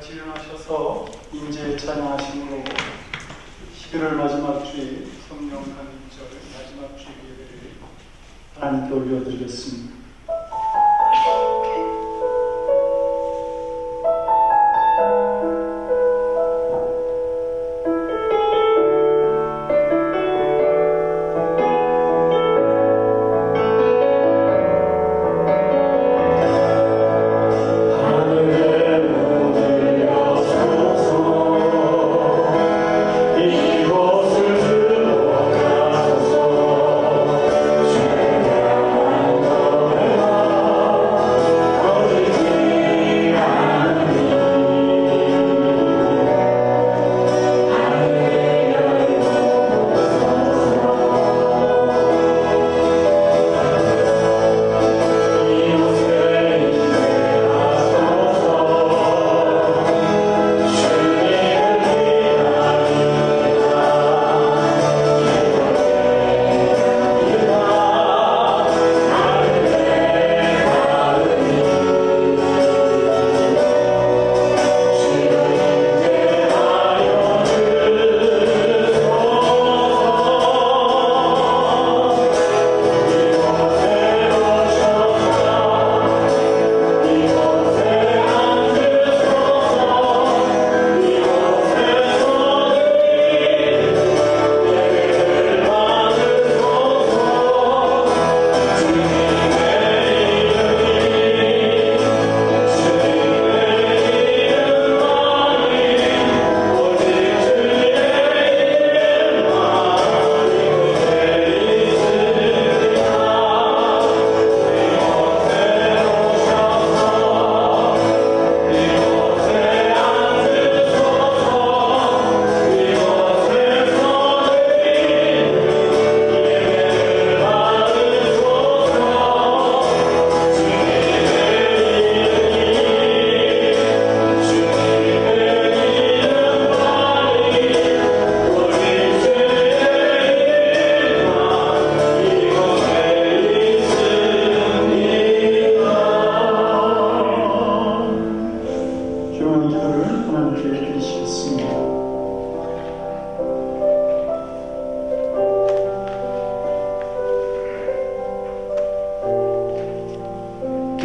다시 일어나셔서 인제 찬양하심으로 11월 마지막 주일 성령 강림절 마지막 주일 예배를 하나님께 올려드리겠습니다.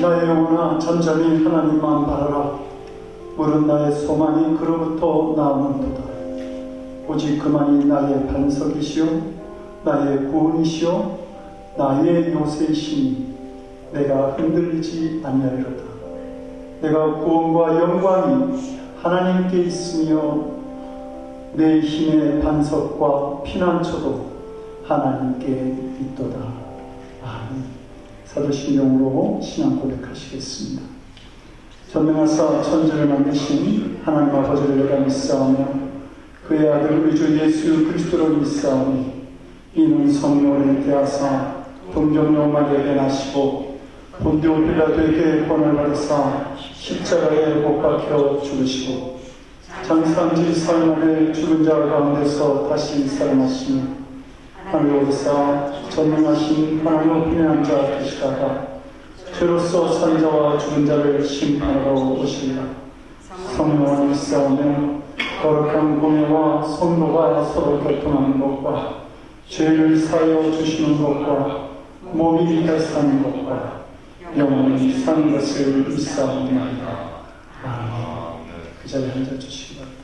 나의 영혼아 잠잠히 하나님만 바라라. 물은 나의 소망이 그로부터 나오는도다. 오직 그만이 나의 반석이시요 나의 구원이시요 나의 요새이시니 내가 흔들리지 아니하리로다. 내가 구원과 영광이 하나님께 있으며 내 힘의 반석과 피난처도 하나님께 있도다. 아멘. 사도신경으로 신앙 고백하시겠습니다. 전능하사 천지를 만드신 하나님 아버지를 내가 믿사오며 그의 아들 우리 주 예수 그리스도를 믿사오니 이는 성령을 대하사 동정녀 마리아에게 나시고 본디오 빌라도에게 권을 받으사 십자가에 못 박혀 죽으시고 장사한지 사흘만에 죽은 자 가운데서 다시 살아나시니 하늘 오르사 전능하신 하나님의 분연한 자 되시다가 죄로서 산 자와 죽은 자를 심판하러 오시리라. 성령을 믿사오며 거룩한 공예와 성도가 서로 교통하는 것과 죄를 사하여 주시는 것과 몸이 다사는 것과 영원히 사는 것을 믿사옵나이다. 아멘. 그 자리에 앉아주시기 바랍니다.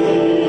Amen.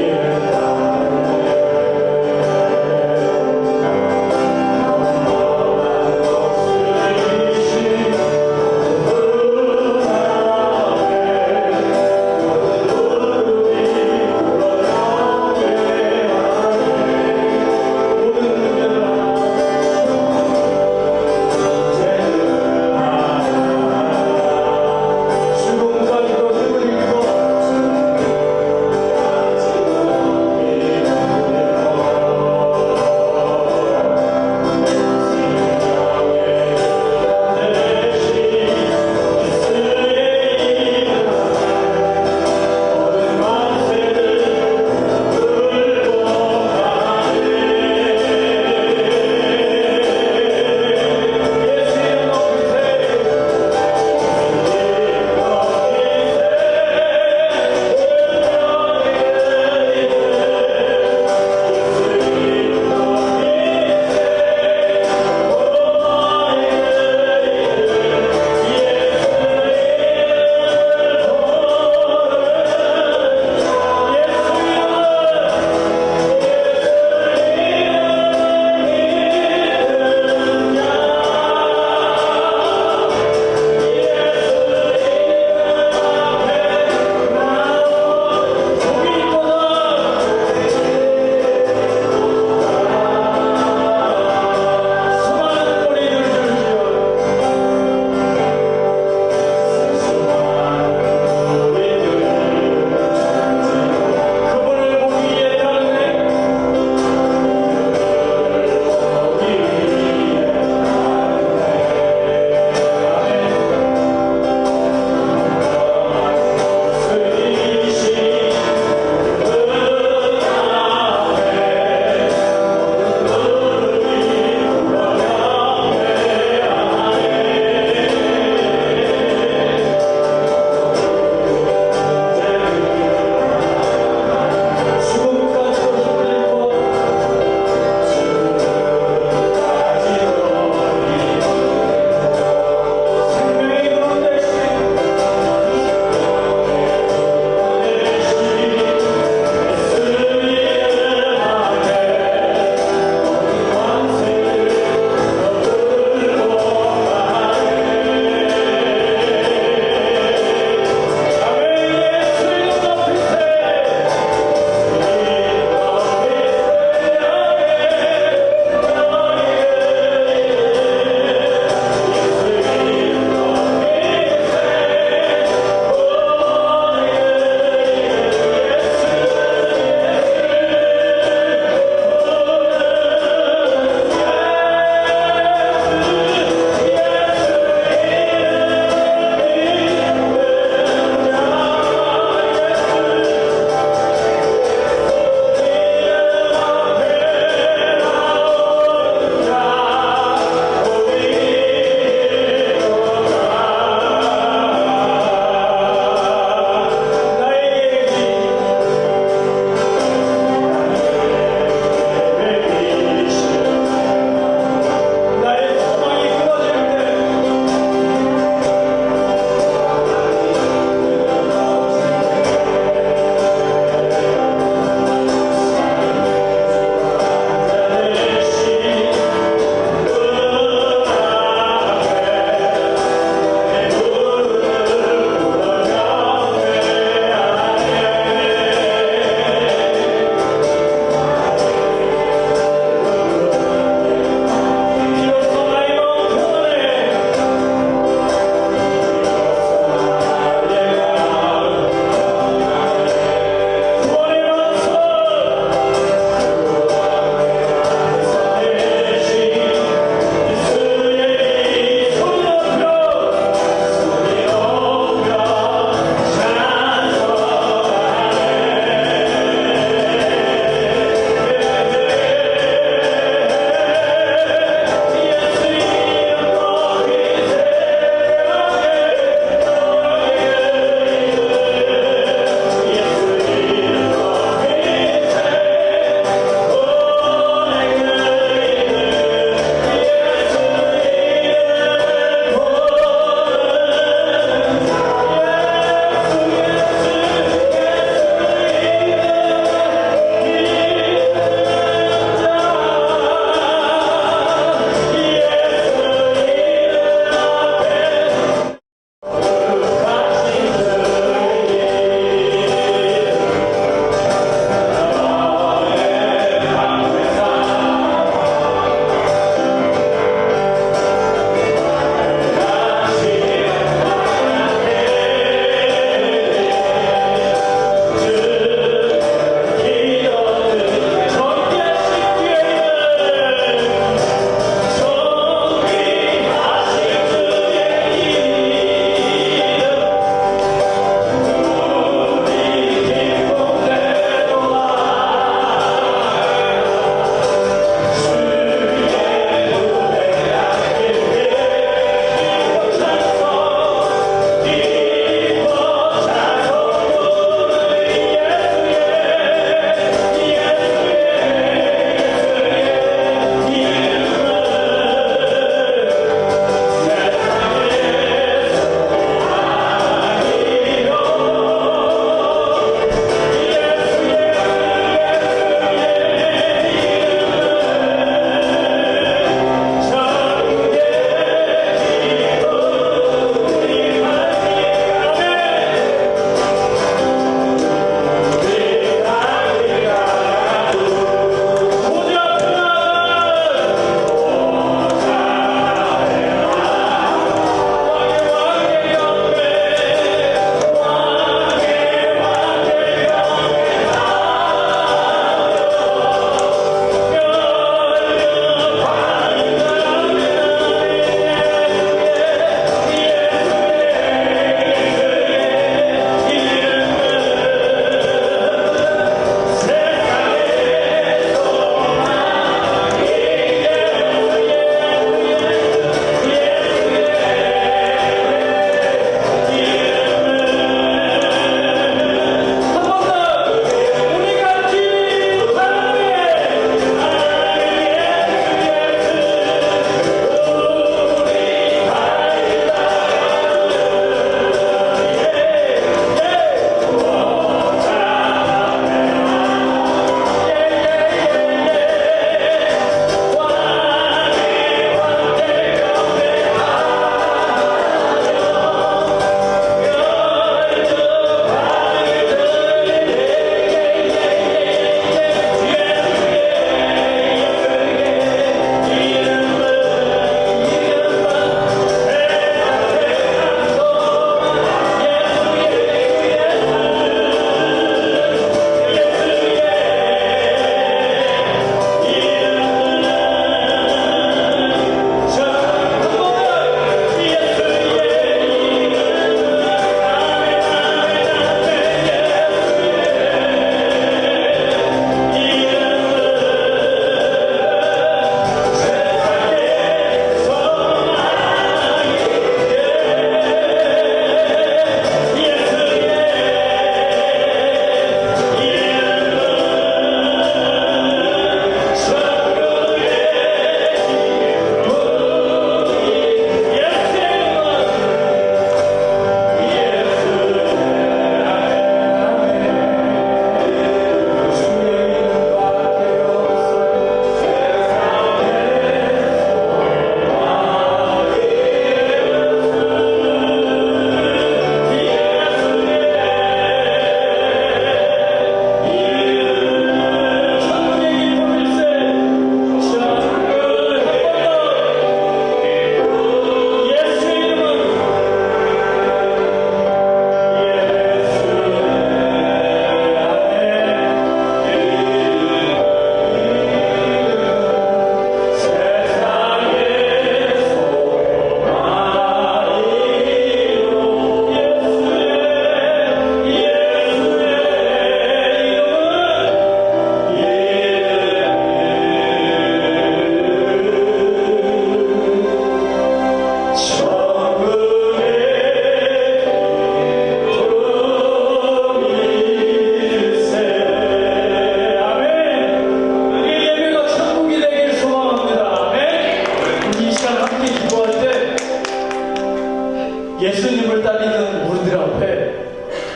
예수님을 따르는 우리들 앞에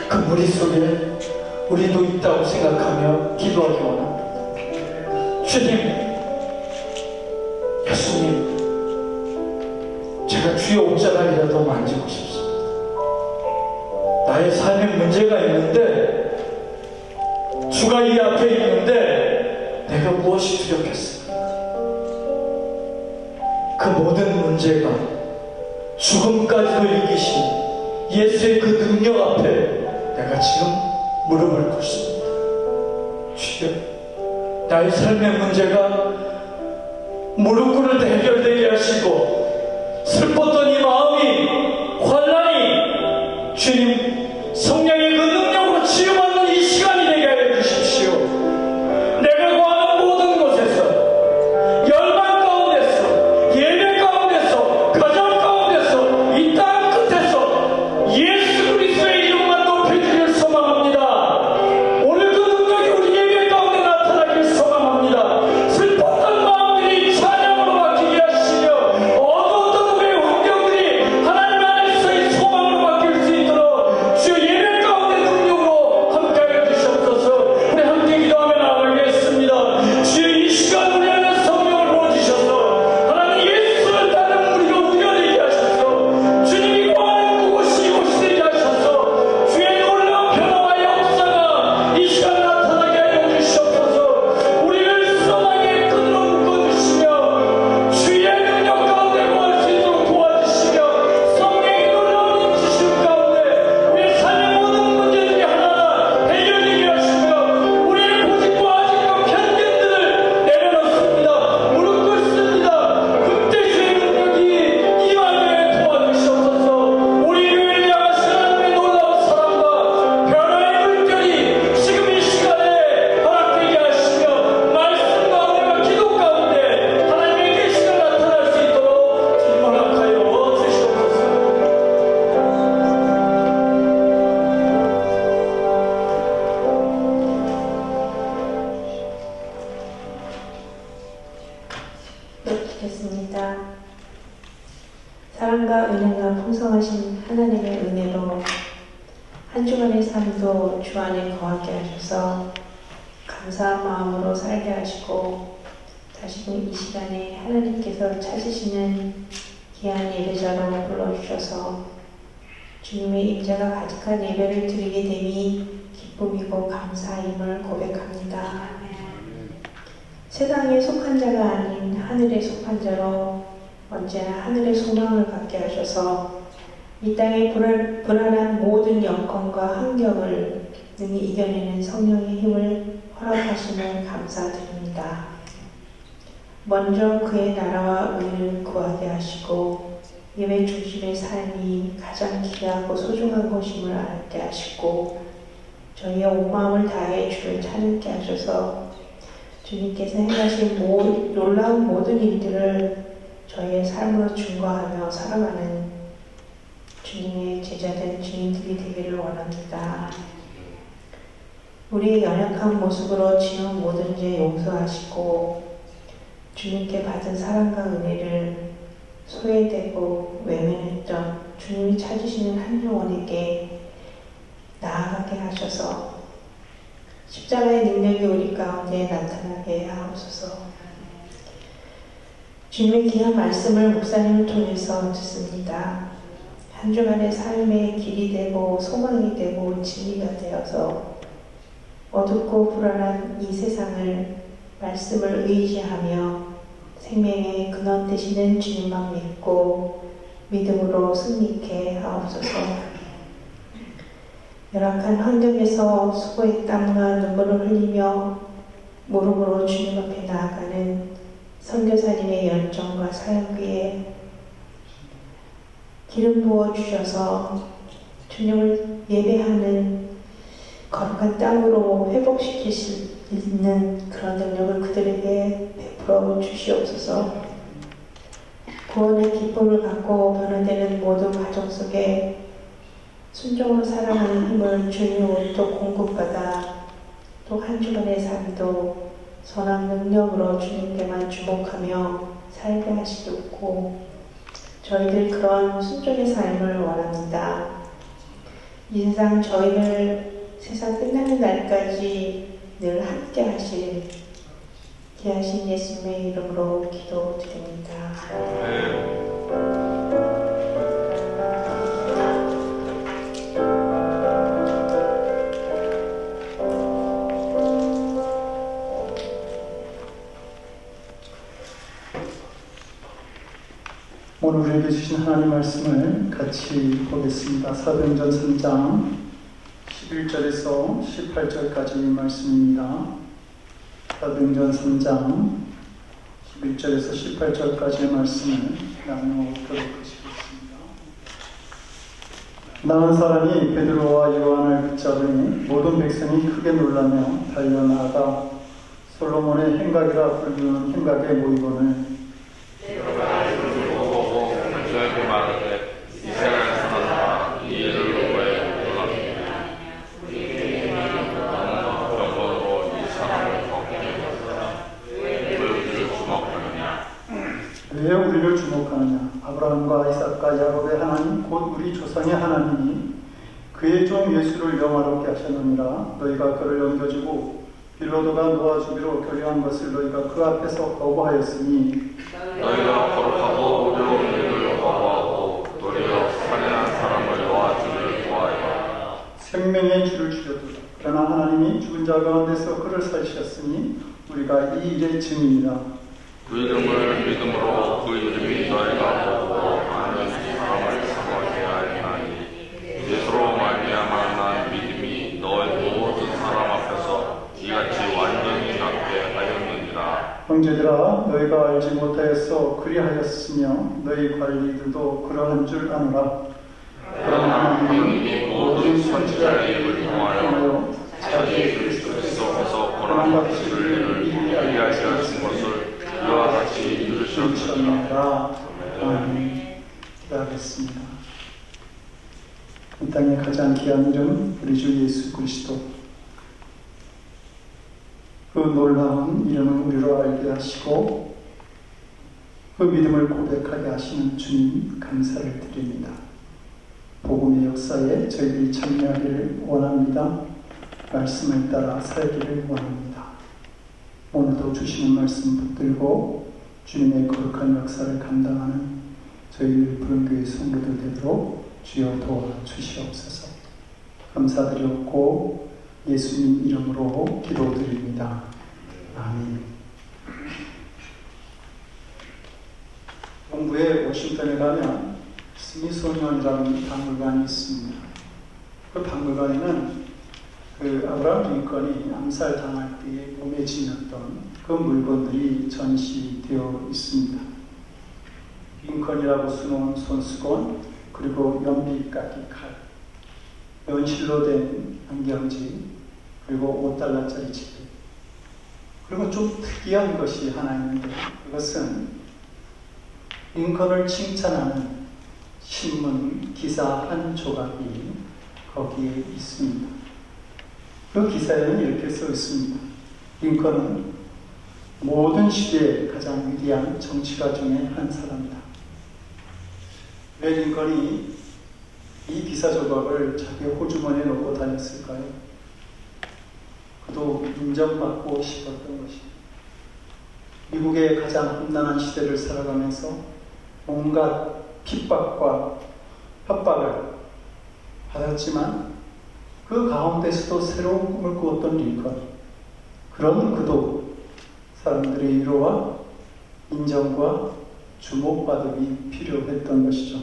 그 무리 속에 우리도 있다고 생각하며 기도하기 원합니다. 주님, 예수님, 제가 주의 옷자락이라도 만지고 싶습니다. 나의 삶에 문제가 있는데, 주가 이 앞에 있는데 내가 무엇이 부족했습니까? 그 모든 문제가 죽음까지도 이기신 예수의 그 능력 앞에 내가 지금 무릎을 꿇습니다. 주여, 나의 삶의 문제가 무릎 꿇을 때 해결되게 하시고, 슬펐던 이 마음이, 환난이 주님 성령의 그 능력으로 치유받는 이 시간이 되게 하여 주십시오. 내가 구하는 모든 곳에서, 열망 가운데서, 예배 가운데서, 가정 가운데서, 이 땅 끝에서 예수 그리스도의 이름만 높여주길 소망합니다. 오늘 그 능력이 우리 예배 가운데 나타나길 소망합니다. 슬펐던 마음들이 찬양으로 바뀌게 하시며, 어두웠던 우리의 환경들이 하나님 안에서의 소망으로 바뀔 수 있도록 주여 예배 가운데 능력으로 함께하여 주시옵소서. 우리 함께 기도하며 나아가겠습니다. 주여 이 시간 우리 안에 성령을 부어주셔서 하나님 예수를 따르는 우리가 우려되게 하셔서, 주님이 구하는 그곳이 이곳이 되게 하셔서, 주의 놀라운 변화와 역사가 이 시간 나타나게 하여 주시옵소서. 우리를 소망의 끈으로 묶어주시며 주의 능력 가운데 구할 수 있도록 도와주시며, 성령의 놀라운 인치심 가운데 우리의 삶의 모든 문제들이 하나하나 해결되게 하시며, 우리의 고집과 아직과 편견들을 내려놓습니다. 무릎 꿇습니다. 그때 주의 능력이 임하게 도와주시옵소서. 우리를 향하신 하나님의 놀라운 사랑과 변화의 물결이 지금 이 시간에 허락되게 하시며, 말씀 가운데와 기도 가운데 하나님의 계시가 나타날 수 있도록 주님 허락하여 주시옵소서. 기도했습니다. 사랑과 은혜가 풍성하신 하나님의 은혜로 한 주간의 삶도 주 안에 거하게 하셔서 감사한 마음으로 살게 하시고, 다시금 이 시간에 하나님께서 찾으시는 귀한 예배자로 불러주셔서 주님의 임재가 가득한 예배를 드리게 되니 기쁨이고 감사임을 고백합니다. 세상에 속한 자가 아닌 하늘에 속한 자로 언제나 하늘의 소망을 갖게 하셔서 이 땅의 불안한 모든 여건과 환경을 능히 이겨내는 성령의 힘을 허락하심을 감사드립니다. 먼저 그의 나라와 의를 구하게 하시고, 예배 중심의 삶이 가장 귀하고 소중한 것임을 알게 하시고, 저희의 온 마음을 다해 주를 찬양케 하셔서 주님께서 행하신 놀라운 모든 일들을 저희의 삶으로 증거하며 살아가는 주님의 제자된 주님들이 되기를 원합니다. 우리의 연약한 모습으로 지은 모든 죄 용서하시고, 주님께 받은 사랑과 은혜를 소외되고 외면했던 주님이 찾으시는 한 영혼에게 나아가게 하셔서 십자가의 능력이 우리 가운데 나타나게 하옵소서. 주님의 귀한 말씀을 목사님을 통해서 듣습니다. 한 주간의 삶의 길이 되고 소망이 되고 진리가 되어서 어둡고 불안한 이 세상을 말씀을 의지하며 생명의 근원 되시는 주님만 믿고 믿음으로 승리케 하옵소서. 열악한 환경에서 수고의 땀과 눈물을 흘리며 무릎으로 주님 앞에 나아가는 선교사님의 열정과 사역에 기름 부어 주셔서 주님을 예배하는 거룩한 땅으로 회복시킬 수 있는 그런 능력을 그들에게 베풀어 주시옵소서. 구원의 기쁨을 갖고 변화되는 모든 과정 속에 순종으로 살아가는 힘을 주님으로부터 공급받아 또 한 주간의 삶도 선한 능력으로 주님께만 주목하며 살게 하시옵고, 저희들 그런 순종의 삶을 원합니다. 이 세상 저희를 세상 끝나는 날까지 늘 함께 하실 귀하신 예수님의 이름으로 기도드립니다. 오늘 우리에게 주신 하나님 말씀을 같이 보겠습니다. 사도행전 3장 11절에서 18절까지 말씀입니다. 사도행전 3장 11절에서 18절까지의 말씀을 나누어 교독하시겠습니다. 나은 사람이 베드로와 요한을 붙잡으니 모든 백성이 크게 놀라며 달려나가 솔로몬의 행각이라 불리는 행각에 모이거늘 저에게 말하되 이스라엘 사람들아 이 일을 왜 놀랍느냐 우리에게 병거로 이 사람을 걷게 하소서 왜 우리를 주목하느냐 왜 우리를 주목하느냐 아브라함과 이삭과 야곱의 하나님 곧 우리 조상의 하나님이 그의 종 예수를 영화롭게 하셨느니라. 너희가 그를 넘겨주고 빌라도가 놓아주기로 결의한 것을 너희가 그 앞에서 거부하였으니 너희가 거룩하고 의로운 일을 거부하고 도리어 살인한 사람을 놓아주기를 좋아하여 생명의 주를 죽여두라. 그러나 하나님이 죽은 자 가운데서 그를 살리셨으니 우리가 이 일의 증인이라. 그 이름을 믿음으로 그 이름이 너희가 보고 아는 사람을 사모하게 하였나니 예수로 말미암아 난 믿음이 너희 모든 사람 앞에서 이같이 완전히 낫게 하였느니라. 형제들아 너희가 알지 못하였어 그리하였으며 너희 관리들도 그러한 줄 아노라. 그러나 하나님이 모든 선지자의 입을 통하여 자기 그리스도께서 고난받으실 일을 예리하게 하신 것을 이와 같이 이루셨느니라. 아멘. 기도하겠습니다. 이 땅에 가장 귀한 이름 우리 주 예수 그리스도, 그 놀라운 이름을 우리로 알게 하시고 그 믿음을 고백하게 하시는 주님 감사를 드립니다. 복음의 역사에 저희들이 참여하기를 원합니다. 말씀을 따라 살기를 원합니다. 오늘도 주시는 말씀 붙들고 주님의 거룩한 역사를 감당하는 저희들 부른교회 성도들 되도록 주여 도와주시옵소서. 감사드렸고 예수님 이름으로 기도드립니다. 아멘. 동부의 워싱턴에 가면 스미소니언이라는 박물관이 있습니다. 그 박물관에는 그 아브라함 링컨이 암살당할 때에 몸에 지녔던 그 물건들이 전시되어 있습니다. 링컨이라고 써놓은 손수건, 그리고 연필깎이 칼, 연실로 된 안경지, 그리고 $5짜리 지폐. 그리고 좀 특이한 것이 하나 있는데 그것은 링컨을 칭찬하는 신문 기사 한 조각이 거기에 있습니다. 그 기사에는 이렇게 써 있습니다. 링컨은 모든 시대의 가장 위대한 정치가 중에 한 사람이다. 왜 링컨이 이 기사 조각을 자기 호주머니에 넣고 다녔을까요? 그도 인정받고 싶었던 것입니다. 미국의 가장 험난한 시대를 살아가면서 온갖 핍박과 협박을 받았지만 그 가운데서도 새로운 꿈을 꾸었던 링컨. 그런 그도 사람들의 위로와 인정과 주목받음이 필요했던 것이죠.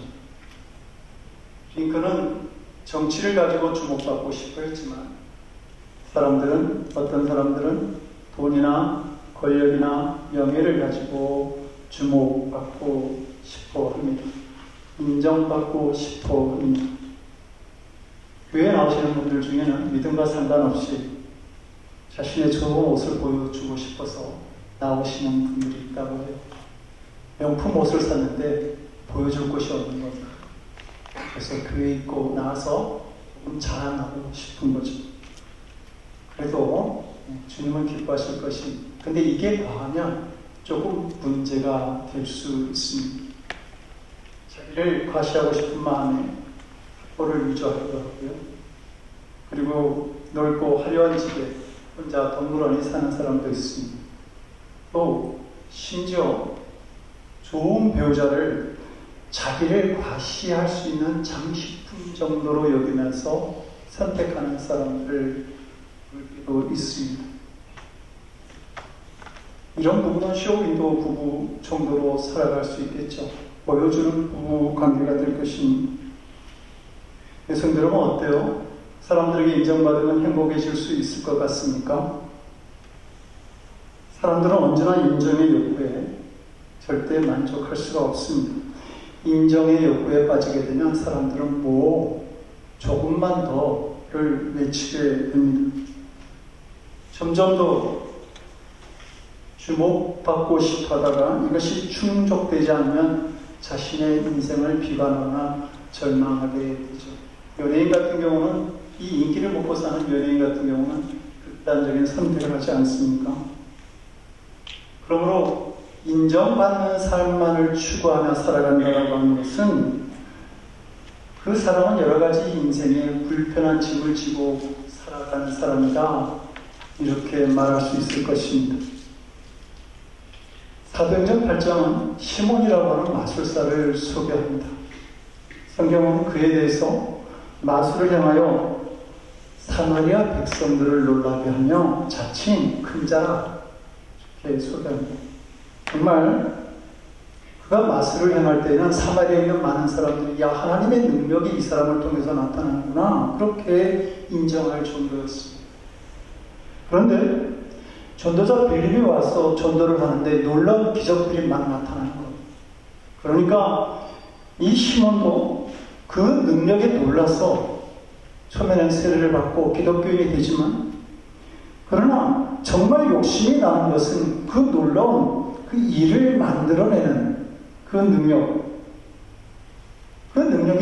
링컨은 정치를 가지고 주목받고 싶어 했지만 어떤 사람들은 돈이나 권력이나 명예를 가지고 주목받고 싶어 합니다. 인정받고 싶어 합니다. 교회에 나오시는 분들 중에는 믿음과 상관없이 자신의 좋은 옷을 보여주고 싶어서 나오시는 분들이 있다고 해요. 명품 옷을 샀는데 보여줄 곳이 없는 겁니다. 그래서 교회에 입고 나와서 조금 자랑하고 싶은 거죠. 그래도 주님은 기뻐하실 것이, 근데 이게 과하면 조금 문제가 될 수 있습니다. 자기를 과시하고 싶은 마음에 학벌을 위조하기도 하고요. 그리고 넓고 화려한 집에 혼자 덩그러니 사는 사람도 있습니다. 또 심지어 좋은 배우자를 자기를 과시할 수 있는 장식품 정도로 여기면서 선택하는 사람들도 있습니다. 이런 부부는 쇼윈도 부부 정도로 살아갈 수 있겠죠. 보여주는 부부 관계가 될 것입니다. 여성들은 어때요? 사람들에게 인정받으면 행복해질 수 있을 것 같습니까? 사람들은 언제나 인정의 욕구에 절대 만족할 수가 없습니다. 인정의 욕구에 빠지게 되면 사람들은 조금만 더를 외치게 됩니다. 점점 더 주목받고 싶어 하다가 이것이 충족되지 않으면 자신의 인생을 비관하거나 절망하게 되죠. 연예인 같은 경우는 이 인기를 먹고 사는 연예인 같은 경우는 극단적인 선택을 하지 않습니까? 그러므로 인정받는 삶만을 추구하며 살아간다고 하는 것은 그 사람은 여러 가지 인생에 불편한 짐을 지고 살아간 사람이다, 이렇게 말할 수 있을 것입니다. 사도행전 8장은 시몬이라고 하는 마술사를 소개합니다. 성경은 그에 대해서 마술을 향하여 사마리아 백성들을 놀라게 하며 자칭 큰 자라 이렇게 소개합니다. 정말 그가 마술을 행할 때는 사마리아에 있는 많은 사람들이 야, 하나님의 능력이 이 사람을 통해서 나타나는구나, 그렇게 인정할 정도였습니다. 그런데 전도자 빌립이 와서 전도를 하는데 놀라운 기적들이 막 나타나는 겁니다. 그러니까 이 시몬도 그 능력에 놀라서 처음에는 세례를 받고 기독교인이 되지만, 그러나 정말 욕심이 나는 것은 그 놀라운 그 일을 만들어내는 그 능력이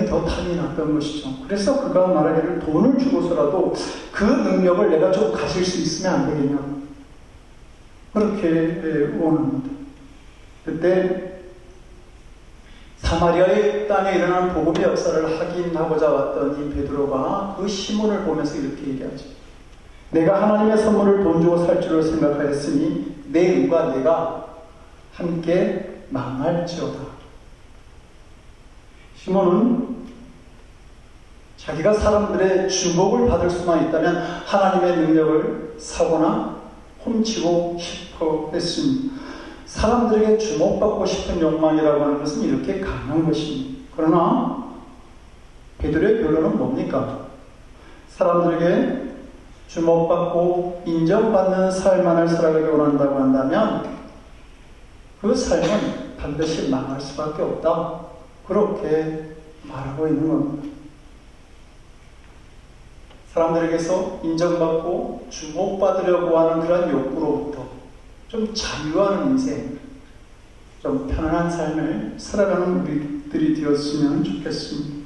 더 탐이 났던 것이죠. 그래서 그가 말하기를 돈을 주고서라도 그 능력을 내가 좀 가질 수 있으면 안 되겠냐, 그렇게 원합니다. 그때 사마리아의 땅에 일어난 복음의 역사를 확인하고자 왔던 이 베드로가 그 시몬을 보면서 이렇게 얘기하죠. 내가 하나님의 선물을 돈 주고 살 줄을 생각하였으니 내 의와 내가 함께 망할지어다. 시몬은 자기가 사람들의 주목을 받을 수만 있다면 하나님의 능력을 사거나 훔치고 싶어 했습니다. 사람들에게 주목받고 싶은 욕망이라고 하는 것은 이렇게 강한 것입니다. 그러나 베드로의 결론은 뭡니까? 사람들에게 주목받고 인정받는 삶만을 살아가기 원한다고 한다면 그 삶은 반드시 망할 수밖에 없다, 그렇게 말하고 있는 겁니다. 사람들에게서 인정받고 주목받으려고 하는 그런 욕구로부터 좀 자유한 인생, 좀 편안한 삶을 살아가는 우리들이 되었으면 좋겠습니다.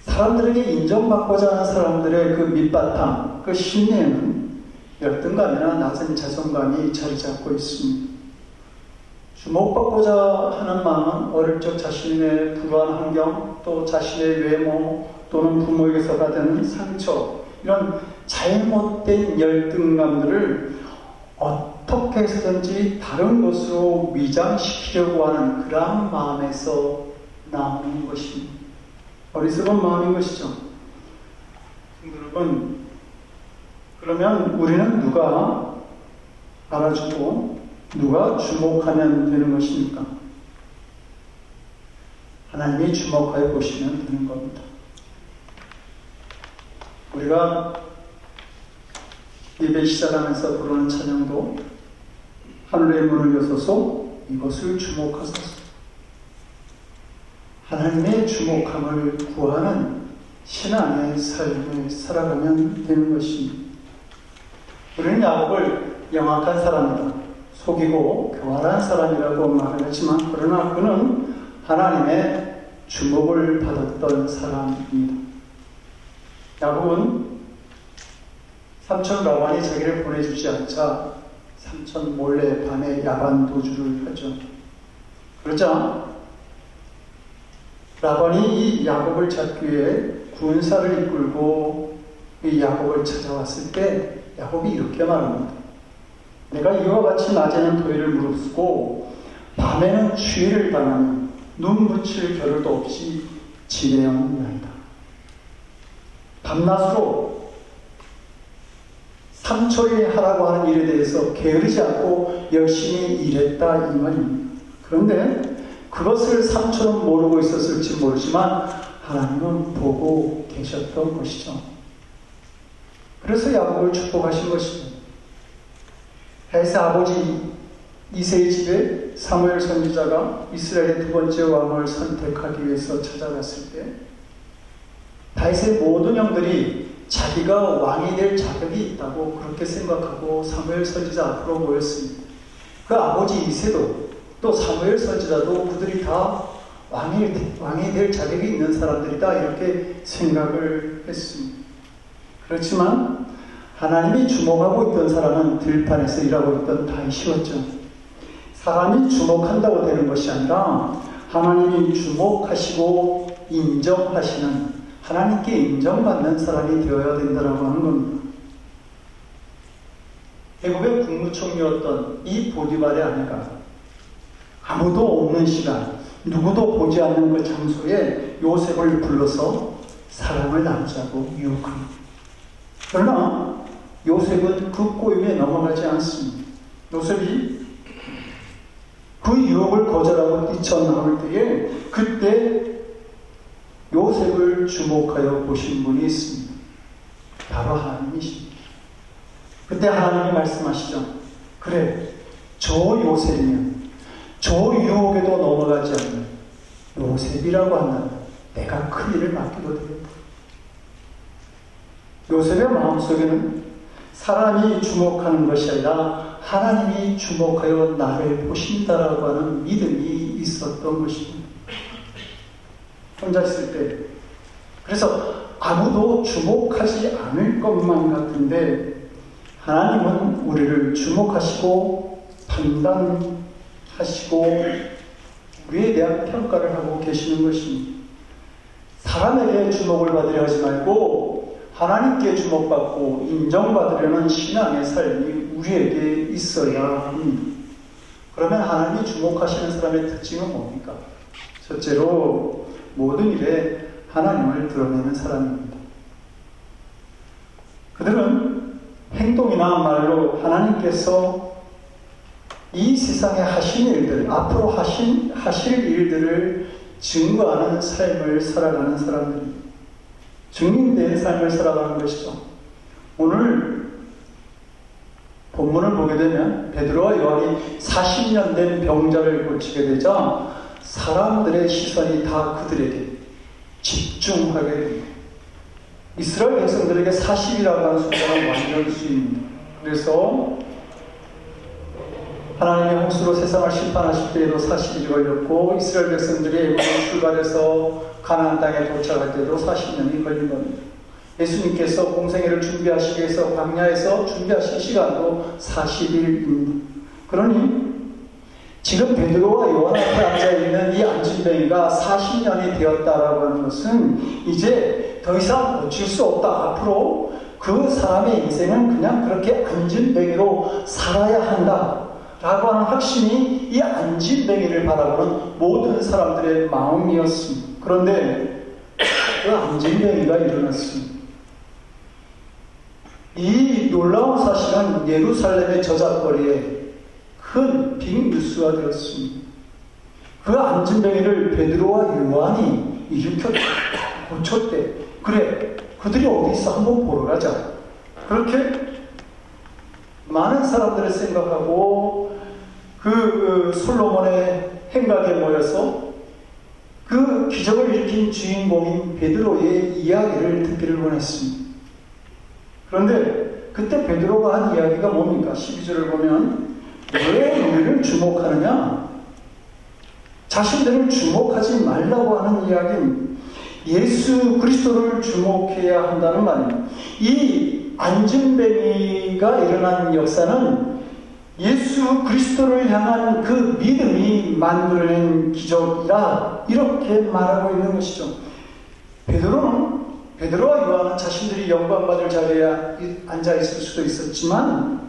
사람들에게 인정받고자 하는 사람들의 그 밑바탕, 그 심리에는 열등감이나 낮은 자존감이 자리 잡고 있습니다. 주목받고자 하는 마음은 어릴 적 자신의 불우한 환경, 또 자신의 외모, 또는 부모에게서 받은 상처, 이런 잘못된 열등감들을 어떻게 해서든지 다른 것으로 위장시키려고 하는 그런 마음에서 나오는 것입니다. 어리석은 마음인 것이죠. 여러분, 그러면 우리는 누가 알아주고 누가 주목하면 되는 것입니까? 하나님이 주목하여 보시면 되는 겁니다. 우리가 예배 시작하면서 부르는 찬양도 하늘의 문을 여소서 이것을 주목하소서, 하나님의 주목함을 구하는 신앙의 삶을 살아가면 되는 것입니다. 우리는 야곱을 영악한 사람이다, 속이고 교활한 사람이라고 말을 했지만, 그러나 그는 하나님의 주목을 받았던 사람입니다. 야곱은 삼촌 라반이 자기를 보내주지 않자 삼촌 몰래 밤에 야반 도주를 하죠. 그러자 라반이 이 야곱을 잡기 위해 군사를 이끌고 이 야곱을 찾아왔을 때 야곱이 이렇게 말합니다. 내가 이와 같이 낮에는 도리를 무릅쓰고 밤에는 추위를 당하며 눈 붙일 겨를도 없이 지내었나이다. 밤낮으로 삼촌이 하라고 하는 일에 대해서 게으르지 않고 열심히 일했다 이 말입니다. 그런데 그것을 삼촌은 모르고 있었을지 모르지만 하나님은 보고 계셨던 것이죠. 그래서 야곱을 축복하신 것입니다. 해서 아버지 이새의 집에 사무엘 선지자가 이스라엘의 두 번째 왕을 선택하기 위해서 찾아갔을 때 다윗의 모든 형들이 자기가 왕이 될 자격이 있다고 그렇게 생각하고 사무엘 선지자 앞으로 모였습니다. 그 아버지 이새도 또 사무엘 선지자도 그들이 다 왕이 될 자격이 있는 사람들이다 이렇게 생각을 했습니다. 그렇지만 하나님이 주목하고 있던 사람은 들판에서 일하고 있던 다윗이었죠. 사람이 주목한다고 되는 것이 아니라 하나님이 주목하시고 인정하시는, 하나님께 인정받는 사람이 되어야 된다라고 하는 겁니다. 애굽의 국무총리였던 이 보디발의 아내가 아무도 없는 시간, 누구도 보지 않는 그 장소에 요셉을 불러서 사랑을 나누자고 유혹합니다. 그러나 요셉은 그 꼬임에 넘어가지 않습니다. 요셉이 그 유혹을 거절하고 뛰쳐나올 때에 그때 요셉을 주목하여 보신 분이 있습니다. 바로 하나님이십니다. 그때 하나님이 말씀하시죠. 그래, 저 요셉이면 저 유혹에도 넘어가지 않는 요셉이라고 한다면 내가 큰 일을 맡기도 되겠다. 요셉의 마음속에는 사람이 주목하는 것이 아니라 하나님이 주목하여 나를 보신다라고 하는 믿음이 있었던 것입니다. 혼자 있을 때 그래서 아무도 주목하지 않을 것만 같은데 하나님은 우리를 주목하시고 판단하시고 우리에 대한 평가를 하고 계시는 것입니다. 사람에게 주목을 받으려 하지 말고 하나님께 주목받고 인정받으려는 신앙의 삶이 우리에게 있어야 합니다. 그러면 하나님이 주목하시는 사람의 특징은 뭡니까? 첫째로 모든 일에 하나님을 드러내는 사람입니다. 그들은 행동이나 말로 하나님께서 이 세상에 하신 일들, 앞으로 하실 일들을 증거하는 삶을 살아가는 사람들입니다. 증인된 삶을 살아가는 것이죠. 오늘 본문을 보게 되면 베드로와 요한이 40년 된 병자를 고치게 되자 사람들의 시선이 다 그들에게 집중하게 됩니다. 이스라엘 백성들에게 40이라고 하는 숫자는 완전수입니다. 그래서 하나님의 홍수로 세상을 심판하실 때에도 40일이 걸렸고 이스라엘 백성들이 애굽을 출발해서 가나안 땅에 도착할 때도 40년이 걸린 겁니다. 예수님께서 공생애를 준비하시기 위해서 광야에서 준비하신 시간도 40일입니다. 그러니 지금 베드로와 요한 앞에 앉아있는 이 안진뱅이가 40년이 되었다라고 하는 것은 이제 더 이상 고칠 수 없다. 앞으로 그 사람의 인생은 그냥 그렇게 안진뱅이로 살아야 한다 라고 하는 확신이 이 안진뱅이를 바라보는 모든 사람들의 마음이었습니다. 그런데 그 안진뱅이가 일어났습니다. 이 놀라운 사실은 예루살렘의 저잣거리에 큰 빅뉴스가 되었습니다. 그 안진뱅이를 베드로와 요한이 일으켰다, 고쳤대. 그래, 그들이 어디 있어? 한번 보러 가자. 그렇게 많은 사람들을 생각하고 그 솔로몬의 행각에 모여서 그 기적을 일으킨 주인공인 베드로의 이야기를 듣기를 원했습니다. 그런데 그때 베드로가 한 이야기가 뭡니까? 12절을 보면 왜 우리를 주목하느냐? 자신들을 주목하지 말라고 하는 이야기는 예수 그리스도를 주목해야 한다는 말입니다. 이 안진뱅이가 일어난 역사는 예수 그리스도를 향한 그 믿음이 만들어낸 기적이라 이렇게 말하고 있는 것이죠. 베드로와 요한은 자신들이 영광받을 자리에 앉아 있을 수도 있었지만,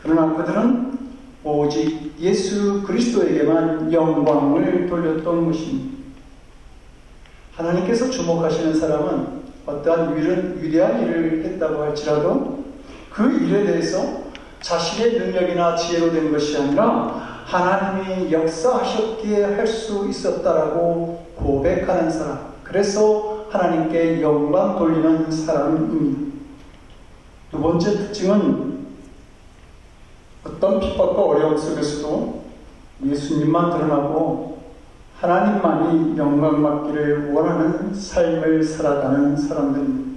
그러나 그들은 오직 예수 그리스도에게만 영광을 돌렸던 것입니다. 하나님께서 주목하시는 사람은 어떠한 위대한 일을 했다고 할지라도 그 일에 대해서 자신의 능력이나 지혜로 된 것이 아니라 하나님이 역사하셨기에 할 수 있었다라고 고백하는 사람, 그래서 하나님께 영광 돌리는 사람입니다. 두 번째 특징은 어떤 핍박과 어려움 속에서도 예수님만 드러나고 하나님만이 영광받기를 원하는 삶을 살아가는 사람들입니다.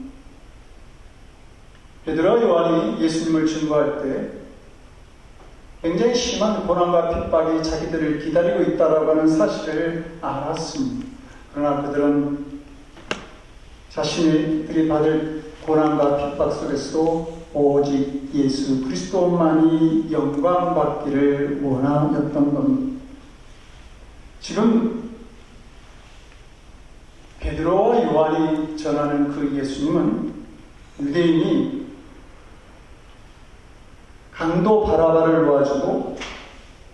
베드로와 요한이 예수님을 증거할 때 굉장히 심한 고난과 핍박이 자기들을 기다리고 있다라고 하는 사실을 알았습니다. 그러나 그들은 자신들이 받을 고난과 핍박 속에서도 오직 예수 그리스도만이 영광받기를 원하였던 겁니다. 지금 베드로와 요한이 전하는 그 예수님은 유대인이 강도 바라바를 놓아주고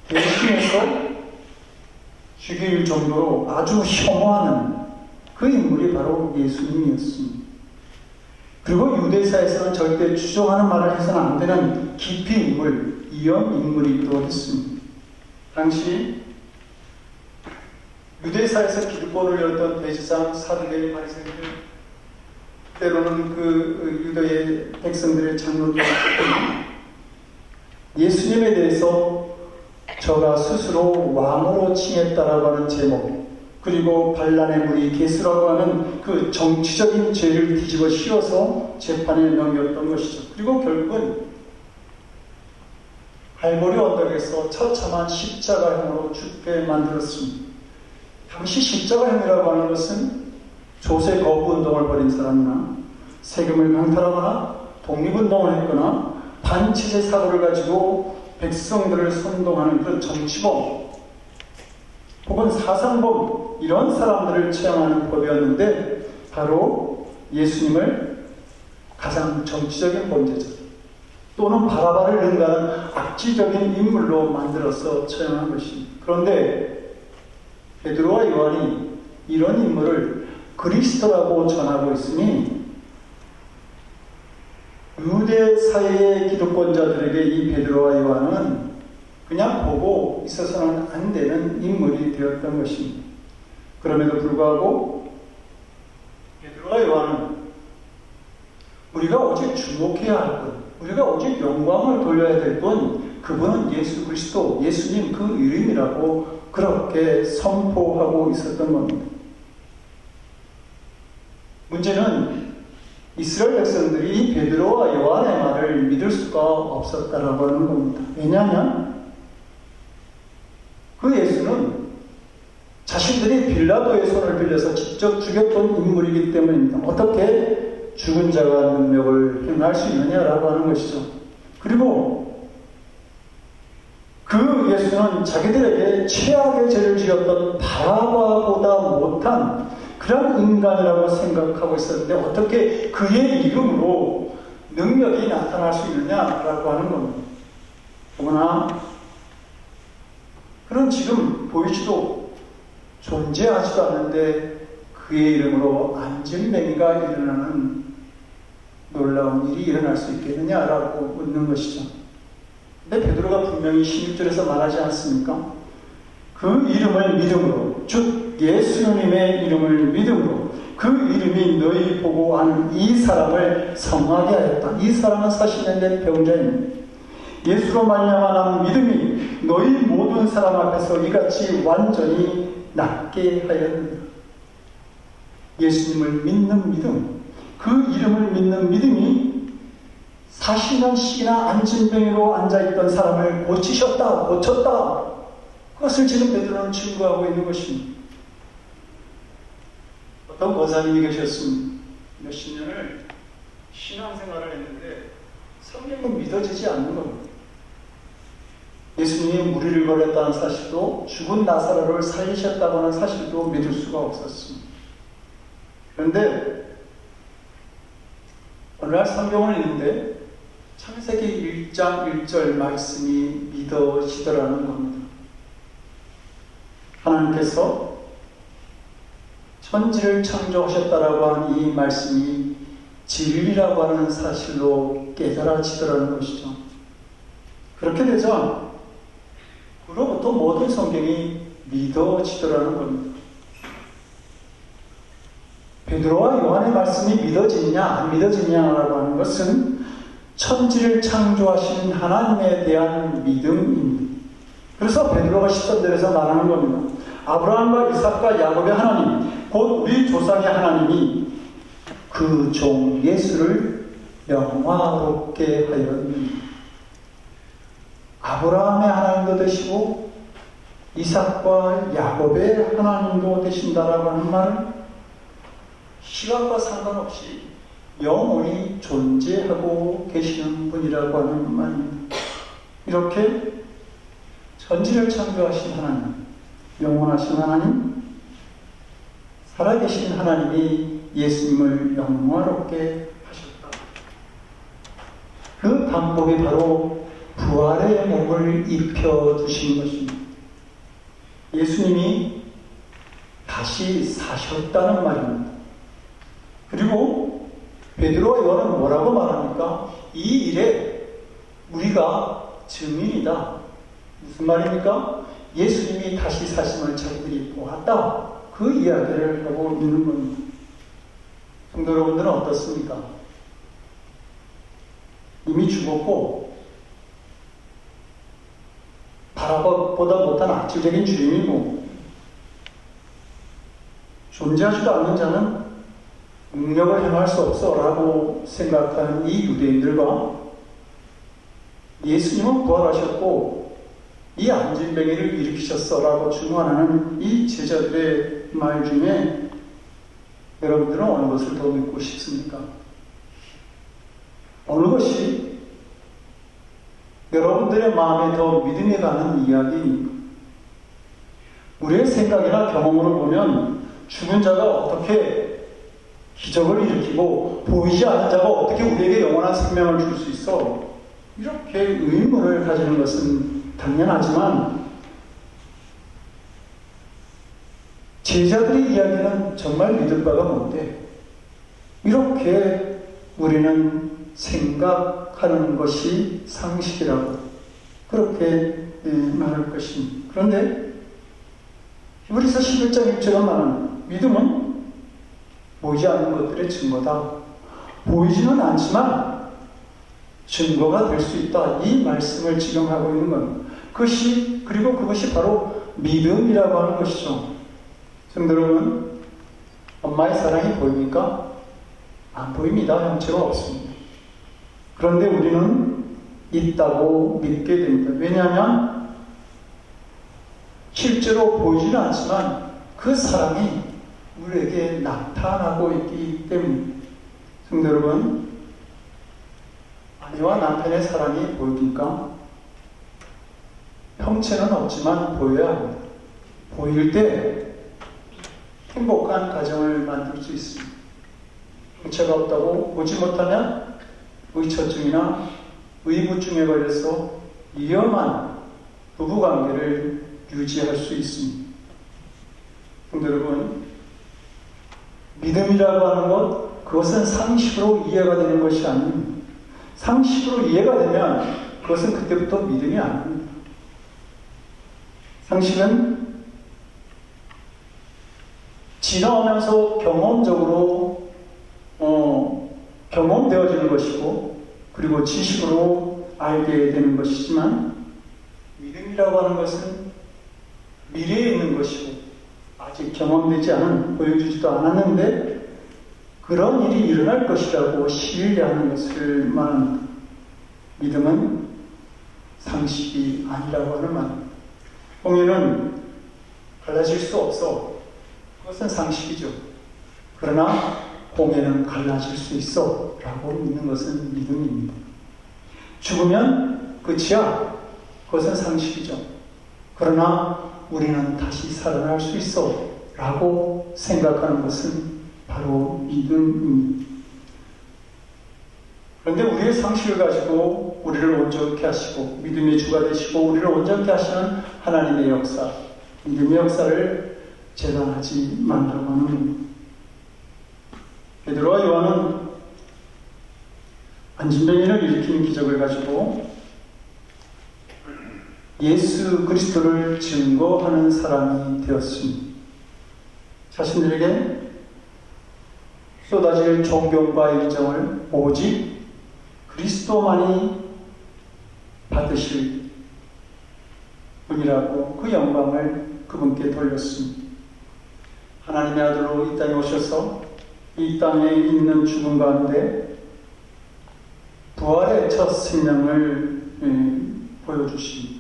대신해서 죽일 정도로 아주 혐오하는 그 인물이 바로 예수님이었습니다. 그리고 유대사에서는 절대 추종하는 말을 해서는 안 되는 기피 인물, 이언 인물이기도 했습니다. 당시 유대사에서 기득권을 열었던 대제사장, 사두개인, 바리새인들, 때로는 그 유대의 백성들의 장로들, 예수님에 대해서 저가 스스로 왕으로 칭했다라고 하는 제목, 그리고 반란의 무리 개수라고 하는 그 정치적인 죄를 뒤집어 씌워서 재판에 넘겼던 것이죠. 그리고 결국은 갈보리 언덕에서 처참한 십자가형으로 죽게 만들었습니다. 당시 십자가형이라고 하는 것은 조세 거부 운동을 벌인 사람이나 세금을 강탈하거나 독립운동을 했거나 반체제 사고를 가지고 백성들을 선동하는 그런 정치범 혹은 사상범, 이런 사람들을 처형하는 법이었는데, 바로 예수님을 가장 정치적인 범죄자 또는 바라바를 능가하는 악질적인 인물로 만들어서 처형한 것입니다. 그런데 베드로와 요한이 이런 인물을 그리스도라고 전하고 있으니 유대 사회의 기득권자들에게 이 베드로와 요한은 그냥 보고 있어서는 안 되는 인물이 되었던 것입니다. 그럼에도 불구하고 베드로와 요한은 우리가 오직 주목해야 할 것, 우리가 오직 영광을 돌려야 될 분, 그분은 예수 그리스도, 예수님 그 이름이라고 그렇게 선포하고 있었던 겁니다. 문제는 이스라엘 백성들이 베드로와 요한의 말을 믿을 수가 없었다라고 하는 겁니다. 왜냐하면 그 예수는 자신들이 빌라도의 손을 빌려서 직접 죽였던 인물이기 때문입니다. 어떻게 죽은 자가 능력을 행할 수 있느냐라고 하는 것이죠. 그리고 그 예수는 자기들에게 최악의 죄를 지었던 바라바보다 못한 그런 인간이라고 생각하고 있었는데, 어떻게 그의 이름으로 능력이 나타날 수 있느냐라고 하는 겁니다. 그러나 그런 지금 보이지도 존재하지도 않는데 그의 이름으로 안진뱅이가 일어나는 놀라운 일이 일어날 수 있겠느냐라고 묻는 것이죠. 근데 베드로가 분명히 16절에서 말하지 않습니까? 그 이름을 믿음으로, 즉 예수님의 이름을 믿음으로 그 이름이 너희 보고 아는 이 사람을 성하게 하였다. 이 사람은 40년 병자입니다. 예수로 말미암아 나는 믿음이 너희 모든 사람 앞에서 이같이 완전히 낫게 하였느니라. 예수님을 믿는 믿음, 그 이름을 믿는 믿음이 40년씩이나 안진병으로 앉아있던 사람을 고쳤다. 그것을 지금 베드로는 증거하고 있는 것입니다. 어떤 권사님이 계셨습니다. 몇십 년을 신앙생활을 했는데 성경은 믿어지지 않는 겁니다. 예수님이 무리를 걸었다는 사실도 죽은 나사로를 살리셨다고 하는 사실도 믿을 수가 없었습니다. 그런데 오늘날 성경을 읽는데 창세기 1장 1절 말씀이 믿어지더라는 겁니다. 하나님께서 천지를 창조하셨다라고 하는 이 말씀이 진리라고 하는 사실로 깨달아지더라는 것이죠. 그렇게 되자 그로부터 모든 성경이 믿어지더라는 겁니다. 베드로와 요한의 말씀이 믿어지느냐 안 믿어지느냐라고 하는 것은 천지를 창조하신 하나님에 대한 믿음입니다. 그래서 베드로가 10절에서 말하는 겁니다. 아브라함과 이삭과 야곱의 하나님, 곧 우리 조상의 하나님이 그 종 예수를 영화롭게 하였느니라. 아브라함의 하나님도 되시고 이삭과 야곱의 하나님도 되신다라고 하는 말은 시간과 상관없이 영원히 존재하고 계시는 분이라고 하는 말입니다. 이렇게 천지를 창조하신 하나님, 영원하신 하나님, 살아계신 하나님이 예수님을 영화롭게 하셨다. 그 방법이 바로 부활의 몸을 입혀주신 것입니다. 예수님이 다시 사셨다는 말입니다. 그리고 베드로와 요한은 뭐라고 말합니까? 이 일에 우리가 증인이다. 무슨 말입니까? 예수님이 다시 사심을 자기들이 보았다. 그 이야기를 하고 있는 겁니다. 성도 여러분들은 어떻습니까? 이미 죽었고 바라보다 못한 악질적인 주인이고 존재하지도 않는 자는 능력을 행할 수 없어 라고 생각하는 이 유대인들과 예수님은 부활하셨고 이 안진뱅이를 일으키셨어 라고 증언하는 이 제자들의 말 중에 여러분들은 어느 것을 더 믿고 싶습니까? 어느 것이 여러분들의 마음에 더 믿음이 가는 이야기입니까? 우리의 생각이나 경험으로 보면 죽은 자가 어떻게 기적을 일으키고 보이지 않는 자가 어떻게 우리에게 영원한 생명을 줄 수 있어? 이렇게 의문을 가지는 것은 당연하지만 제자들의 이야기는 정말 믿을 바가 뭔데 이렇게 우리는 생각하는 것이 상식이라고 그렇게 말할 것입니다. 그런데 히브리서 11장 1절에 말하는 믿음은 보이지 않는 것들의 증거다. 보이지는 않지만 증거가 될 수 있다. 이 말씀을 지금 하고 있는 겁니다. 그리고 그것이 바로 믿음이라고 하는 것이죠. 성도 여러분, 엄마의 사랑이 보입니까? 안 보입니다. 형체가 없습니다. 그런데 우리는 있다고 믿게 됩니다. 왜냐하면 실제로 보이지는 않지만 그 사랑이 우리에게 나타나고 있기 때문입니다. 성도 여러분, 아내와 남편의 사랑이 보입니까? 형체는 없지만 보여야 합니다. 보일 때 행복한 가정을 만들 수 있습니다. 형체가 없다고 보지 못하면 의처증이나 의부증에 걸려서 위험한 부부관계를 유지할 수 있습니다. 근데 여러분, 믿음이라고 하는 것, 그것은 상식으로 이해가 되는 것이 아닙니다. 상식으로 이해가 되면 그것은 그때부터 믿음이 아닙니다. 상식은 지나오면서 경험적으로 경험되어지는 것이고 그리고 지식으로 알게 되는 것이지만 믿음이라고 하는 것은 미래에 있는 것이고 아직 경험되지 않은 보여주지도 않았는데 그런 일이 일어날 것이라고 신뢰하는 것을 말합니다. 믿음은 상식이 아니라고 하는 말입니다. 공예는 갈라질 수 없어. 그것은 상식이죠. 그러나 공예는 갈라질 수 있어 라고 믿는 것은 믿음입니다. 죽으면 끝이야. 그것은 상식이죠. 그러나 우리는 다시 살아날 수 있어 라고 생각하는 것은 바로 믿음입니다. 그런데 우리의 상식을 가지고 우리를 온전케 하시고 믿음의 주가 되시고 우리를 온전케 하시는 하나님의 역사, 믿음의 역사를 재단하지 말라고 하는 겁니다. 베드로와 요한은 안진뱅이를 일으키는 기적을 가지고 예수 그리스도를 증거하는 사람이 되었습니다. 자신들에게 쏟아질 존경과 인정을 오직 그리스도만이 받으실 분이라고 그 영광을 그분께 돌렸습니다. 하나님의 아들로 이 땅에 오셔서 이 땅에 있는 죽음 가운데 부활의 첫 생명을 보여주십니다.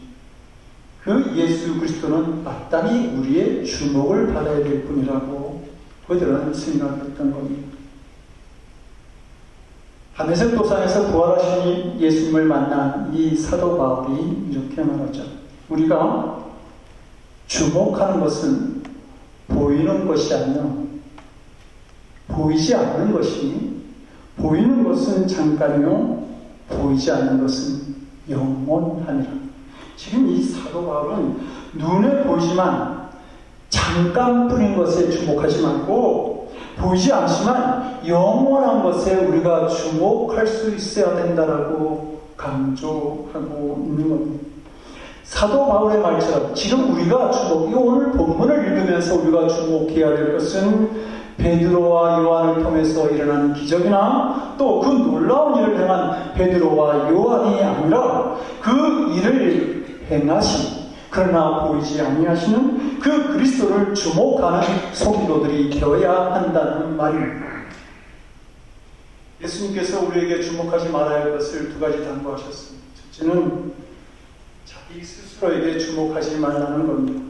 그 예수 그리스도는 마땅히 우리의 주목을 받아야 될 분이라고 그들은 생각했던 겁니다. 다메섹 도상에서 부활하신 예수님을 만난 이 사도 바울이 이렇게 말하죠. 우리가 주목하는 것은 보이는 것이 아니라 보이지 않는 것이니 보이는 것은 잠깐이요 보이지 않는 것은 영원하니라. 지금 이 사도 바울은 눈에 보이지만 잠깐뿐인 것에 주목하지 말고 보이지 않지만 영원한 것에 우리가 주목할 수 있어야 된다라고 강조하고 있는 겁니다. 사도 바울의 말처럼 지금 우리가 오늘 본문을 읽으면서 우리가 주목해야 될 것은 베드로와 요한을 통해서 일어나는 기적이나 또 그 놀라운 일을 행한 베드로와 요한이 아니라 그 일을 행하신 그러나 보이지 아니하시는 그 그리스도를 주목하는 소기도들이 되어야 한다는 말입니다. 예수님께서 우리에게 주목하지 말아야 할 것을 두 가지 당부하셨습니다. 첫째는 자기 스스로에게 주목하지 말라는 겁니다.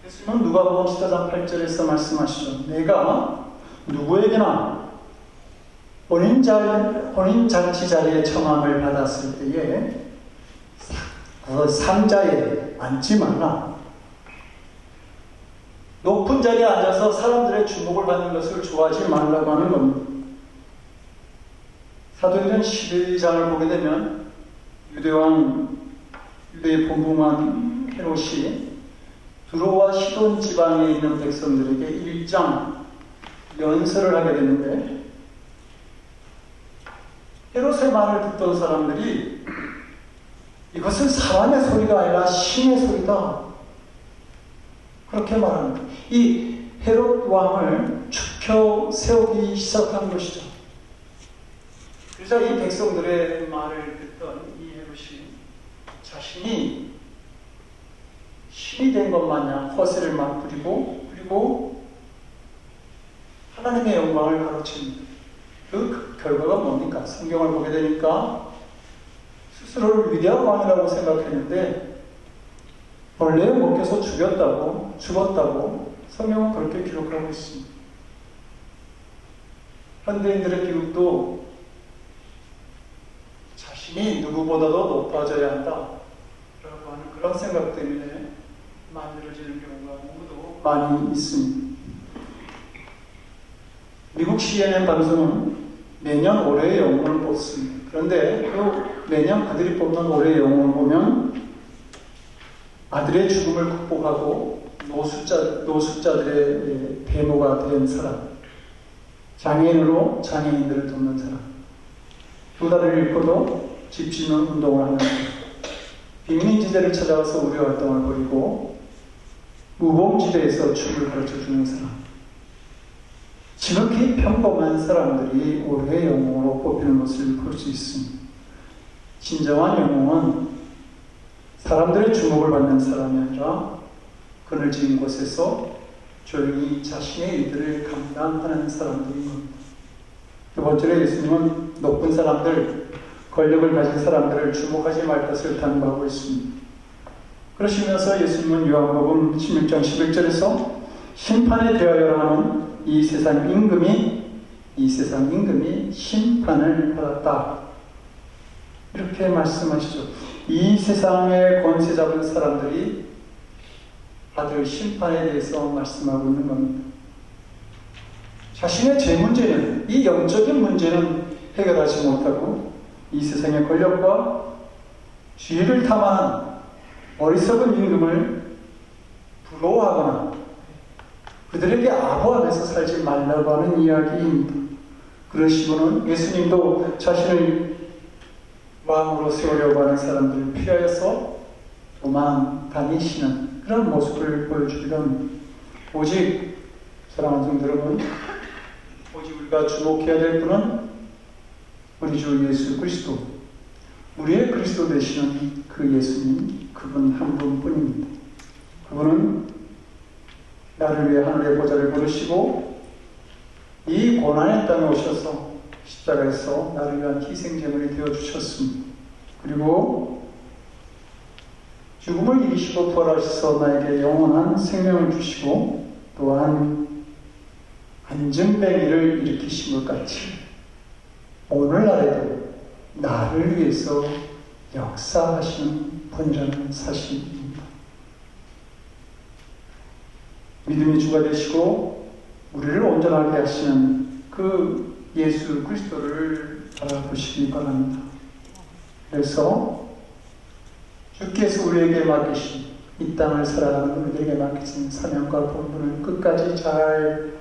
예수님은 누가복음 14장 8절에서 말씀하시죠. 내가 누구에게나 혼인잔치 자리에 청함을 받았을 때에 그 상자에 앉지 말라. 높은 자리에 앉아서 사람들의 주목을 받는 것을 좋아하지 말라고 하는 겁니다. 사도행전 11장을 보게 되면 유대의 본붕한 헤롯이 두로와 시돈 지방에 있는 백성들에게 일장 연설을 하게 됐는데 헤롯의 말을 듣던 사람들이 이것은 사람의 소리가 아니라 신의 소리다. 그렇게 말합니다. 이 헤롯 왕을 추켜 세우기 시작한 것이죠. 그래서 이 백성들의 말을 듣던 이 헤롯이 자신이 신이 된 것 마냥 허세를 막 부리고 그리고 하나님의 영광을 가로칩니다. 그 결과가 뭡니까? 성경을 보게 되니까 스스로를 위대한 왕이라고 생각했는데 벌레에 먹혀서 죽었다고 성경은 그렇게 기록하고 있습니다. 현대인들의 기록도 자신이 누구보다도 높아져야 한다 라고 하는 그런 생각 때문에 만들어지는 경우가 너무도 많이 있습니다. 미국 CNN 방송은 매년 올해의 영웅을 뽑습니다. 그런데 매년 그들이 뽑는 올해의 영웅을 보면 아들의 죽음을 극복하고 노숙자들의 대모가 된 사람, 장애인으로 장애인들을 돕는 사람, 두 다리를 잃고도 집 짓는 운동을 하는 사람, 빈민지대를 찾아와서 우려 활동을 벌이고 무봉지대에서 춤을 가르쳐주는 사람, 지극히 평범한 사람들이 올해의 영웅으로 뽑히는 것을 볼 수 있습니다. 진정한 영웅은 사람들의 주목을 받는 사람이 아니라 그늘진 곳에서 조용히 자신의 일들을 감당하는 사람들인 겁니다. 두 번째로 예수님은 높은 사람들, 권력을 가진 사람들을 주목하지 말 것을 당부하고 있습니다. 그러시면서 예수님은 요한복음 16장 11절에서 심판에 대하여 하는 이 세상 임금이 심판을 받았다. 이렇게 말씀하시죠. 이 세상의 권세 잡은 사람들이 받을 심판에 대해서 말씀하고 있는 겁니다. 자신의 죄 문제는, 이 영적인 문제는 해결하지 못하고 이 세상의 권력과 지혜를 탐하는 어리석은 임금을 부러워하거나 그들에게 아부하면서 살지 말라고 하는 이야기입니다. 그러시고는 예수님도 자신을 왕으로 세우려고 하는 사람들을 피하여서 도망 다니시는 그런 모습을 보여주기도 합니다. 오직 사랑하는 성도 여러분, 오직 우리가 주목해야 될 분은 우리 주 예수 그리스도, 우리의 그리스도 되시는 그 예수님, 그분 한 분뿐입니다. 그분은 나를 위해 하늘의 보좌를 부르시고 이 고난의 땅에 오셔서 십자가에서 나를 위한 희생제물이 되어주셨습니다. 그리고 죽음을 이기시고 부활하셔서 나에게 영원한 생명을 주시고 또한 안전뱅이를 일으키신 것 같이 오늘날에도 나를 위해서 역사하시는 분이라는 사실입니다. 믿음의 주가 되시고 우리를 온전하게 하시는 그 예수 그리스도를 바라보시기 바랍니다. 그래서 주께서 우리에게 맡기신 이 땅을 살아가는 우리들에게 맡기신 사명과 본분을 끝까지 잘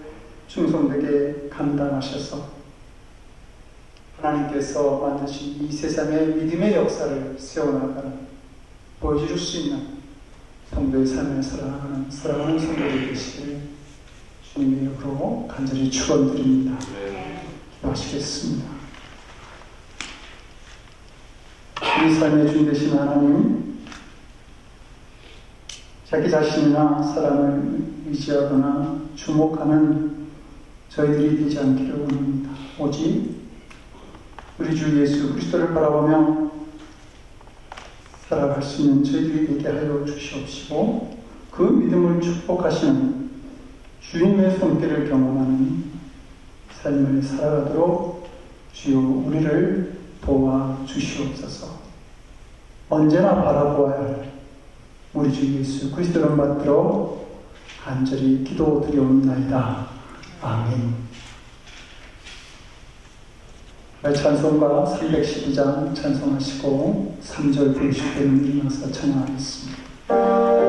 충성되게 감당하셔서 하나님께서 만드신 이 세상의 믿음의 역사를 세워나가는 보여줄 수 있는 성도의 삶을 살아가는 성도들이 되시기를 주님의 이름으로 간절히 축원드립니다. 기도하시겠습니다. 우리 삶의 주인 되신 하나님, 자기 자신이나 사람을 의지하거나 주목하는 저희들이 되지 않기를 원합니다. 오직 우리 주 예수 그리스도를 바라보며 살아갈 수 있는 저희들이 되게 하여 주시옵시고 그 믿음을 축복하시는 주님의 손길을 경험하는 삶을 살아가도록 주여 우리를 도와주시옵소서. 언제나 바라보아야 할 우리 주 예수 그리스도를 받들어 간절히 기도드리옵나이다. 아멘. 찬송가 312장 찬송하시고 3절 부르실 때는 일어나서 찬양하겠습니다. 오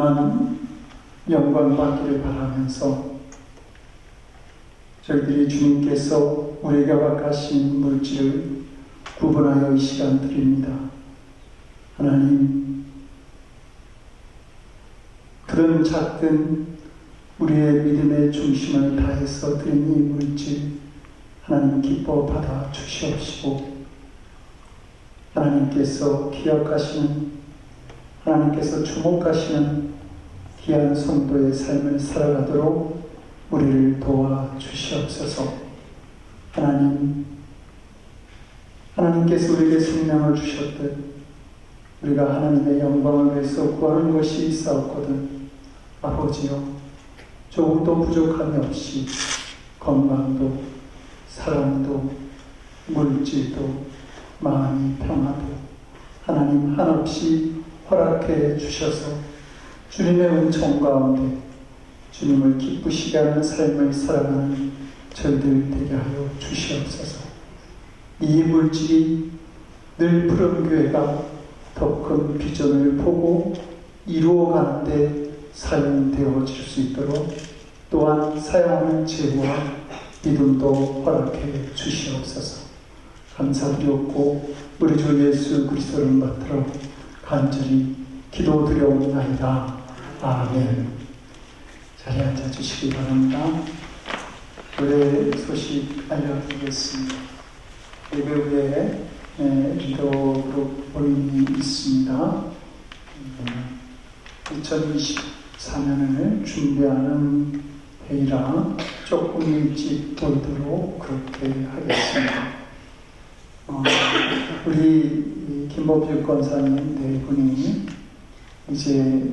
주님만 영광 받기를 바라면서 저희들이 주님께서 우리에게 허락하신 물질을 구분하여 이 시간 드립니다. 하나님, 그런 작든 우리의 믿음의 중심을 다해서 드린 이 물질 하나님 기뻐 받아 주시옵시고, 하나님께서 기억하시는, 하나님께서 주목하시는 귀한 성도의 삶을 살아가도록 우리를 도와 주시옵소서. 하나님께서 우리에게 생명을 주셨듯 우리가 하나님의 영광을 위해서 구하는 것이 있사옵거든 아버지여, 조금도 부족함이 없이 건강도 사랑도 물질도 마음이 평화도 하나님 한없이 허락해 주셔서 주님의 은총 가운데 주님을 기쁘시게 하는 삶을 살아가는 저희들 되게 하여 주시옵소서. 이 물질이 늘 푸른교회가 더 큰 비전을 보고 이루어가는데 사용되어질 수 있도록 또한 사용하는 재고와 믿음도 허락해 주시옵소서. 감사드렸고 우리 주 예수 그리스도를 받들어 간절히 기도드려옵나이다. 아멘. 자리에 앉아주시기 바랍니다. 노래 소식 알려드리겠습니다. 예배 후에 리더 그룹 모임이 있습니다. 2024년을 준비하는 회의라 조금 일찍 오도록 그렇게 하겠습니다. 우리 김범주 권사님 네 분이 이제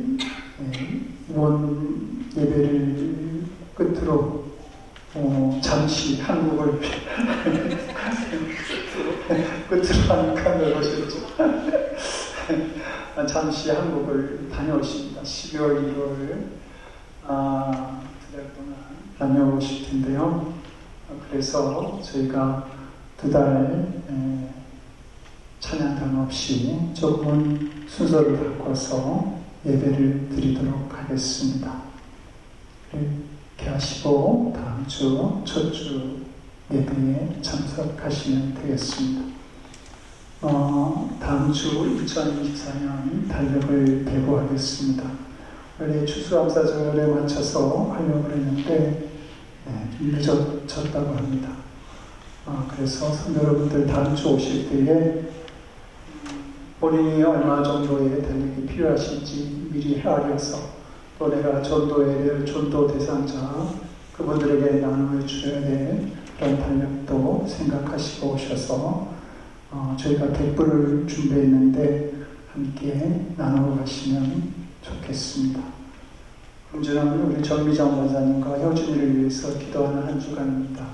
이번 예배를 끝으로 잠시 한국을 끝으로 하니까 그러셨죠. 잠시 한국을 다녀오십니다. 12월 1월 두 달 동안 다녀오실 텐데요. 그래서 저희가 2달 찬양단 없이 조금은 순서를 바꿔서 예배를 드리도록 하겠습니다. 이렇게 하시고 다음 주 첫 주 예배에 참석하시면 되겠습니다. 다음 주 2024년 달력을 배부하겠습니다. 원래 추수감사절에 맞춰서 하려고 했는데 좀 늦어졌다고 합니다. 그래서 여러분들 다음 주 오실 때에 본인이 얼마 정도의 달력이 필요하신지 미리 헤아려서 또 내가 전도해야 될 전도 대상자 그분들에게 나눔을 주어야 될 그런 달력도 생각하시고 오셔서 저희가 100불을 준비했는데 함께 나누어 가시면 좋겠습니다. 금주는 우리 정미정 권사님과 효준이를 위해서 기도하는 한 주간입니다.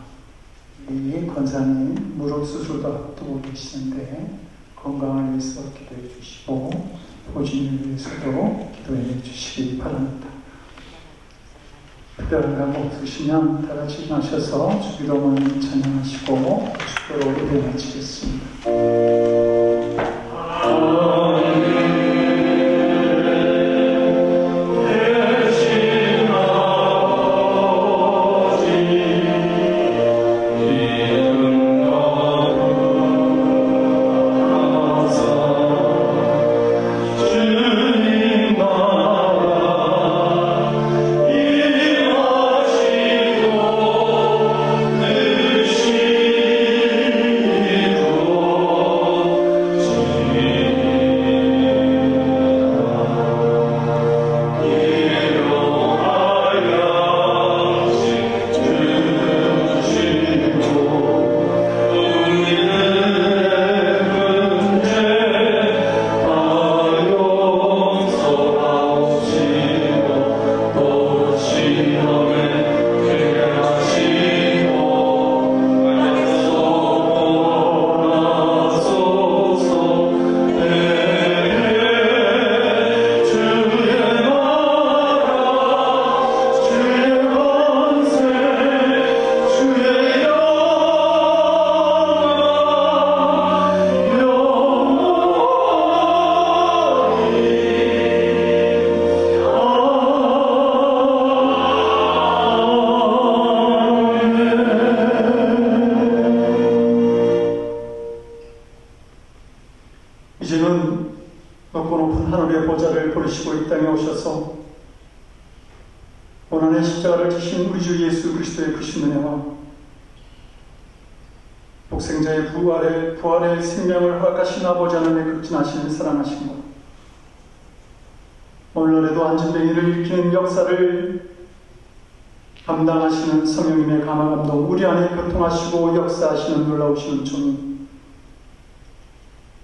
우리 권사님 무릎 수술도 앞두고 계시는데 건강을 위해서 기도해 주시고 효준이를 위해서도 기도해 주시기 바랍니다. 특별한 감 없으시면 다 같이 일어나셔서 주기도문 찬양하시고 축도로 예배 마치겠습니다. 주 버리시고 이 땅에 오셔서 고난의 십자가를 지신 우리 주 예수 그리스도의 크신 은혜와 독생자의 부활의 생명을 허락하신 아버지 하나님의 극진하시는 사랑하신 것, 오늘날에도 안진뱅이를 일으키는 역사를 감당하시는 성령님의 감화감동, 우리 안에 교통하시고 역사하시는 놀라우신 은총이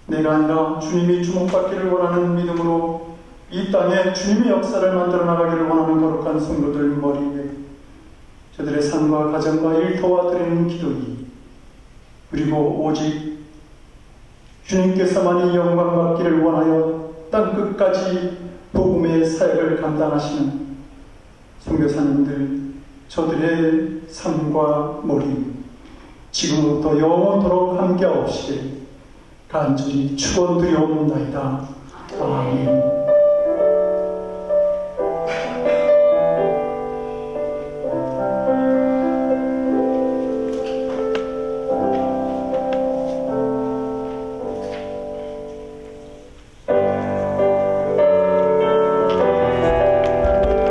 내가 아니라 주님이 주목받기를 원하는 믿음으로 이 땅에 주님의 역사를 만들어 나가기를 원하는 거룩한 성도들 머리 위에 저들의 삶과 가정과 일 도와드리는 기도이, 그리고 오직 주님께서만이 영광 받기를 원하여 땅 끝까지 복음의 사역을 감당하시는 선교사님들, 저들의 삶과 모임 지금부터 영원토록 함께하옵시길 간절히 축원드리옵나이다. 아멘.